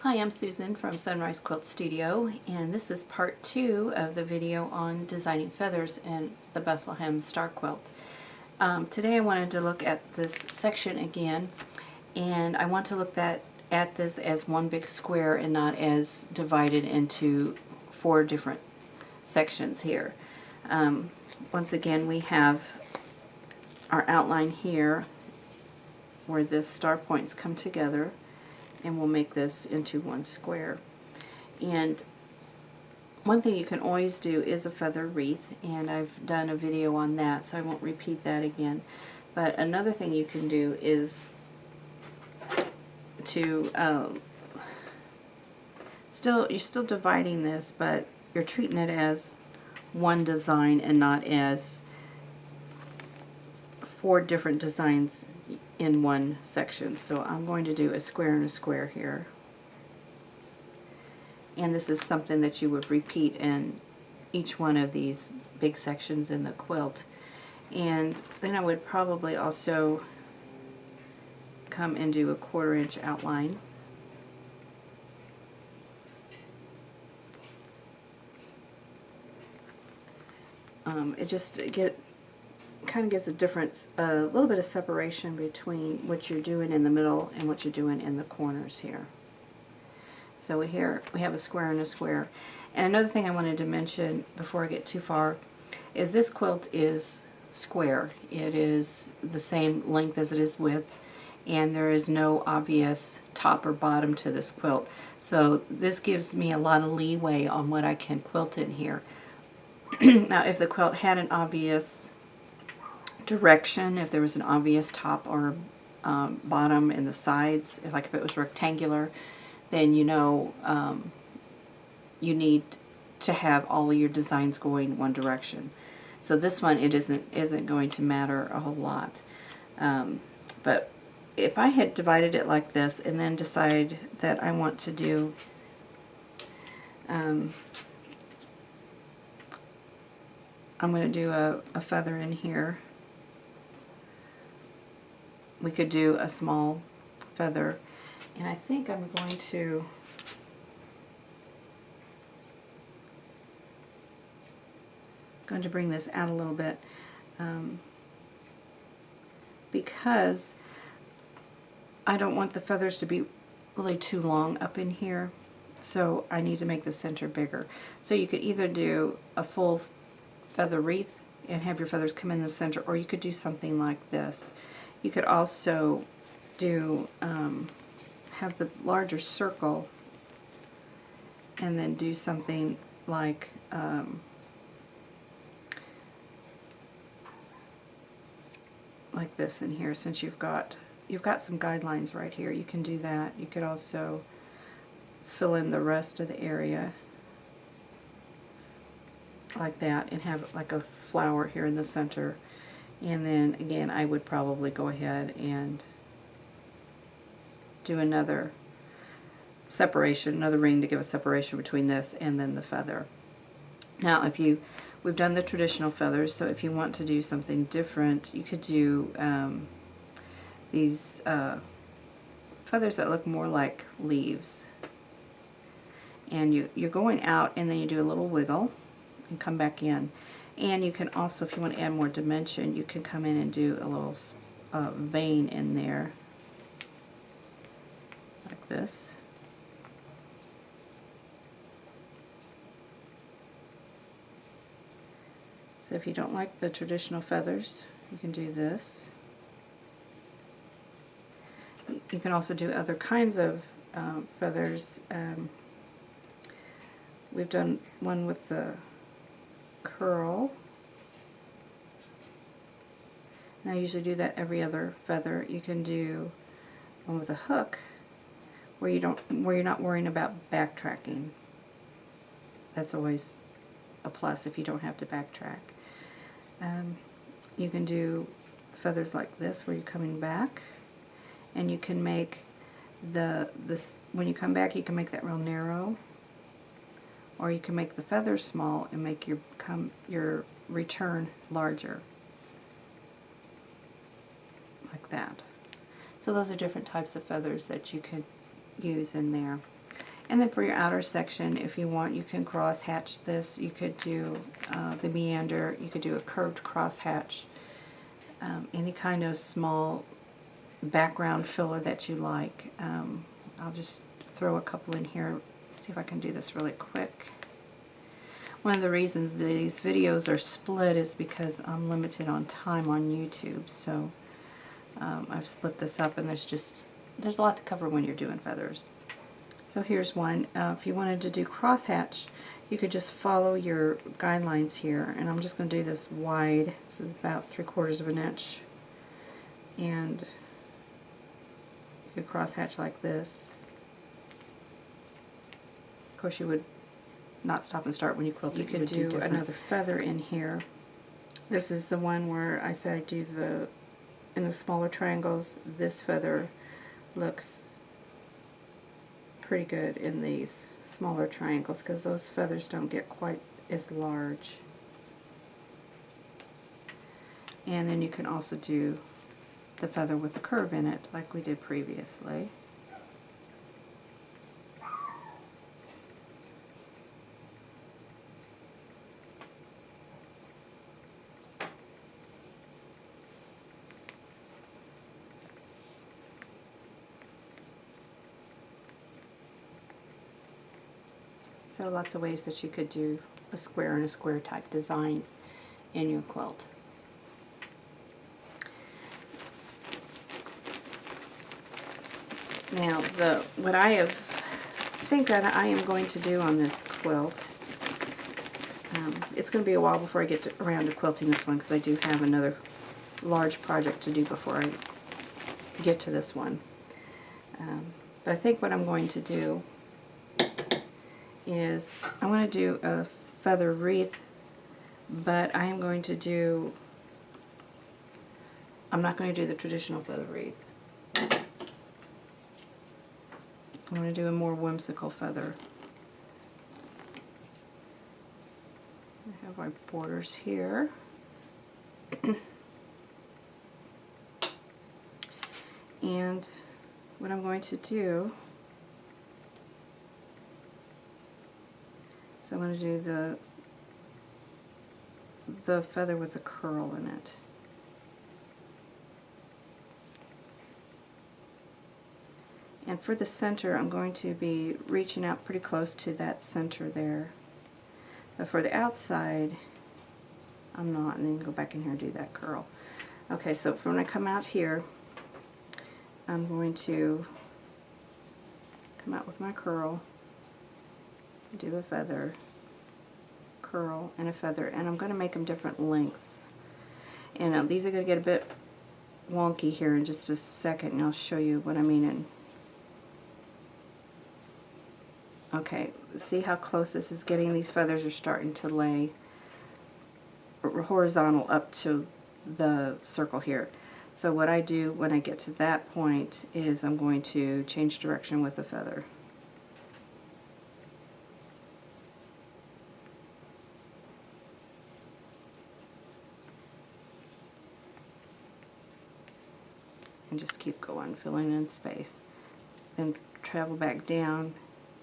Hi, I'm Susan from Sunrise Quilt Studio, and this is part 2 of the video on designing feathers in the Bethlehem Star Quilt. Today I wanted to look at this section again, and I want to look at this as one big square and not as divided into 4 different sections here. Once again, we have our outline here where the star points come together, and we'll make this into one square. And one thing you can always do is a feather wreath, and I've done a video on that, so I won't repeat that again. But another thing you can do is to you're still dividing this, but you're treating it as one design and not as 4 different designs in one section. So I'm going to do a square and a square here, and this is something that you would repeat in each one of these big sections in the quilt. And then I would probably also come and do a 1/4 inch outline. It just kind of gives a difference, a little bit of separation between what you're doing in the middle and what you're doing in the corners here. So here we have a square and a square. And another thing I wanted to mention before I get too far is this quilt is square. It is the same length as it is width, and there is no obvious top or bottom to this quilt. So this gives me a lot of leeway on what I can quilt in here. Now, if the quilt had an obvious direction, if there was an obvious top or bottom in the sides, like if it was rectangular, then you know you need to have all of your designs going one direction. So this one, it isn't going to matter a whole lot. But if I had divided it like this and then decide that I want to do I'm going to do a feather in here. We could do a small feather, and I think I'm going to bring this out a little bit because I don't want the feathers to be really too long up in here, so I need to make the center bigger. So you could either do a full feather wreath and have your feathers come in the center, or you could do something like this. You could also do have the larger circle and then do something like this in here. Since you've got some guidelines right here, you can do that. You could also fill in the rest of the area like that and have like a flower here in the center. And then again, I would probably go ahead and do another separation, another ring to give a separation between this and then the feather. Now, we've done the traditional feathers, so if you want to do something different, you could do these feathers that look more like leaves. And you're going out, and then you do a little wiggle and come back in. And you can also, if you want to add more dimension, you can come in and do a little vein in there, like this. So if you don't like the traditional feathers, you can do this. You can also do other kinds of feathers. We've done one with the curl. And I usually do that every other feather. You can do one with a hook where you're not worrying about backtracking. That's always a plus if you don't have to backtrack. You can do feathers like this where you're coming back, and you can make when you come back, you can make that real narrow, or you can make the feathers small and make your return larger, like that. So those are different types of feathers that you could use in there. And then for your outer section, if you want, you can cross hatch this. You could do the meander. You could do a curved cross hatch. Any kind of small background filler that you like. I'll just throw a couple in here. See if I can do this really quick. One of the reasons these videos are split is because I'm limited on time on YouTube, so I've split this up, and there's a lot to cover when you're doing feathers. So here's one. If you wanted to do crosshatch, you could just follow your guidelines here, and I'm just going to do this wide. This is about 3/4 of an inch, and you could crosshatch like this. Of course, you would not stop and start when you quilt. You could do another feather in here. This is the one where I said I do in the smaller triangles. This feather looks pretty good in these smaller triangles because those feathers don't get quite as large. And then you can also do the feather with a curve in it like we did previously. So lots of ways that you could do a square and a square type design in your quilt. Now, what I think that I am going to do on this quilt, it's going to be a while before I get around to quilting this one because I do have another large project to do before I get to this one. But I think what I'm going to do is I want to do a feather wreath, but I am going to do, I'm not going to do the traditional feather wreath. I'm going to do a more whimsical feather. I have my borders here. And what I'm going to do is I'm going to do the feather with the curl in it. And for the center, I'm going to be reaching out pretty close to that center there. But for the outside, I'm not, and then go back in here and do that curl. Okay, so when I come out here, I'm going to come out with my curl, do a feather, curl, and a feather, and I'm going to make them different lengths. And these are going to get a bit wonky here in just a second, and I'll show you what I mean. Okay, see how close this is getting? These feathers are starting to lay horizontal up to the circle here. So what I do when I get to that point is I'm going to change direction with the feather. And just keep going, filling in space. Then travel back down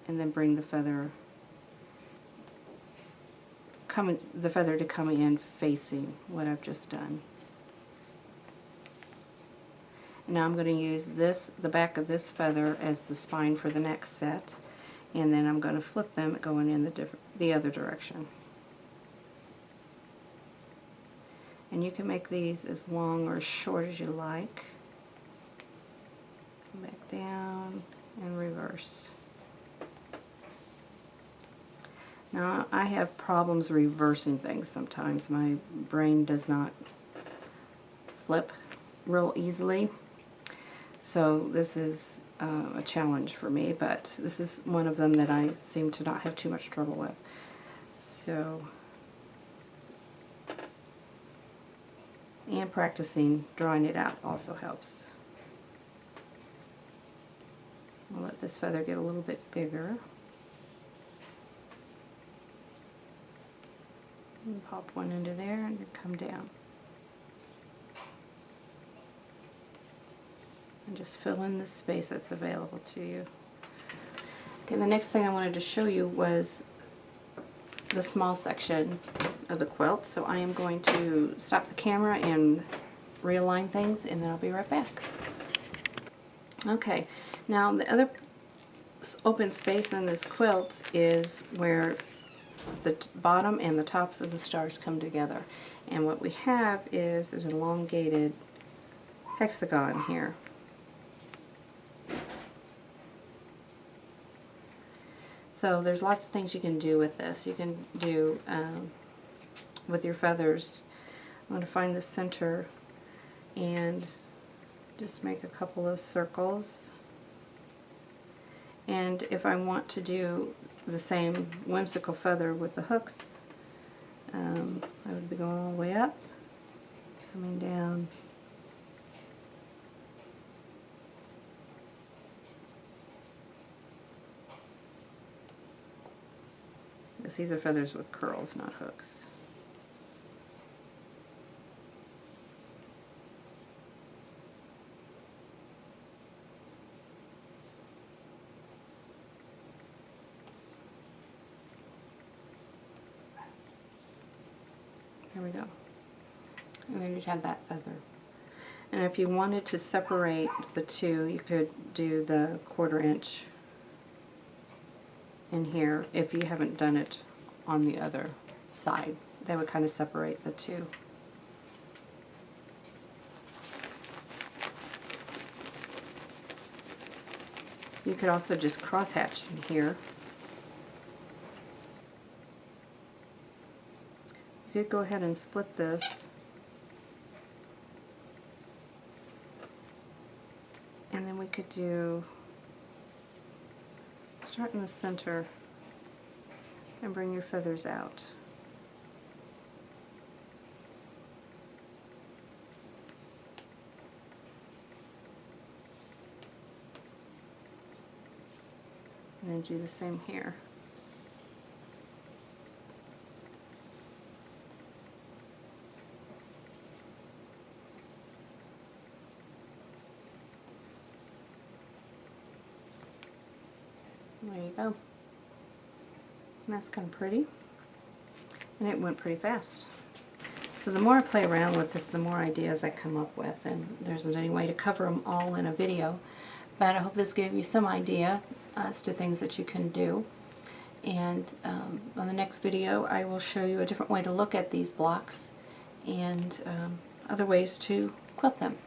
and then bring the feather to come in facing what I've just done. And now I'm going to use the back of this feather as the spine for the next set, and then I'm going to flip them going in the other direction. And you can make these as long or as short as you like. Come back down and reverse. Now, I have problems reversing things sometimes. My brain does not flip real easily. So this is a challenge for me, but this is one of them that I seem to not have too much trouble with. So, and practicing drawing it out also helps. I'll let this feather get a little bit bigger. And pop one into there and come down. And just fill in the space that's available to you. Okay, the next thing I wanted to show you was the small section of the quilt, so I am going to stop the camera and realign things, and then I'll be right back. Okay, now the other open space in this quilt is where the bottom and the tops of the stars come together. And what we have is an elongated hexagon here. So there's lots of things you can do with this. You can do with your feathers. I'm going to find the center and just make a couple of circles. And if I want to do the same whimsical feather with the hooks, I would be going all the way up, coming down, because these are feathers with curls, not hooks. There we go. And then you'd have that feather. And if you wanted to separate the two, you could do the 1/4 inch in here if you haven't done it on the other side. That would kind of separate the two. You could also just cross hatch in here. You could go ahead and split this, and then we could start in the center and bring your feathers out. And then do the same here. There you go. And that's kind of pretty. And it went pretty fast. So the more I play around with this, the more ideas I come up with, and there isn't any way to cover them all in a video. But I hope this gave you some idea as to things that you can do. And on the next video, I will show you a different way to look at these blocks and other ways to quilt them.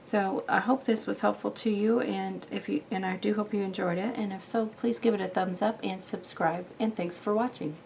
So I hope this was helpful to you, and I do hope you enjoyed it. And if so, please give it a thumbs up and subscribe. And thanks for watching.